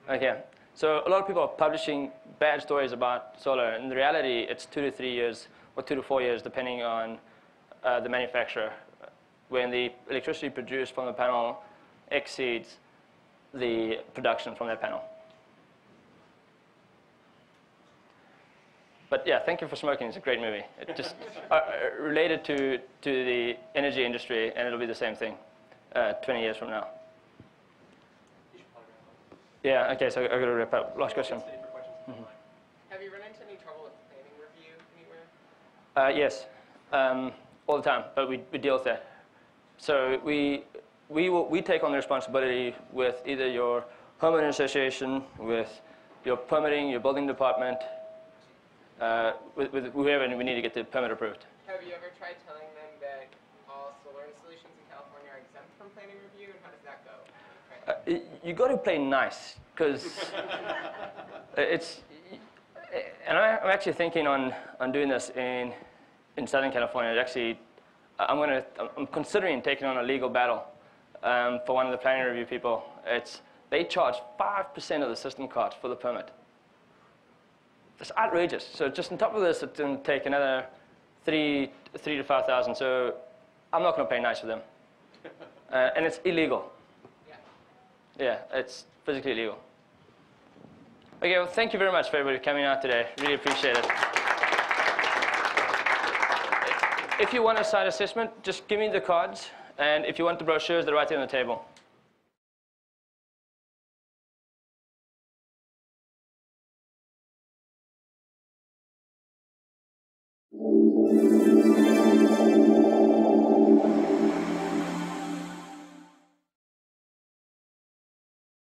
Okay. So a lot of people are publishing bad stories about solar. In reality, it's 2 to 3 years or 2 to 4 years, depending on the manufacturer, when the electricity produced from the panel exceeds the production from that panel. But yeah, Thank You for Smoking is a great movie. It just related to the energy industry, and it'll be the same thing 20 years from now. Yeah, okay, so I've got to wrap up. Last question. Have you run into any trouble with planning review anywhere? Yes, all the time, but we deal with that. So we take on the responsibility with either your homeowner association, with your permitting, your building department, with whoever we need to get the permit approved. Have you ever tried telling them that all solar installations in California are exempt from planning review, and how does that go? You got to play nice, because and I'm actually thinking on doing this in Southern California. Actually, I'm considering taking on a legal battle for one of the planning review people. They charge 5% of the system cost for the permit. It's outrageous. So just on top of this, it's going to take another $3,000 to $5,000. So I'm not going to play nice with them, and it's illegal. Yeah, it's physically illegal. Okay, well, thank you very much for everybody coming out today. Really appreciate it. if you want a site assessment, just give me the cards. And if you want the brochures, they're right there on the table.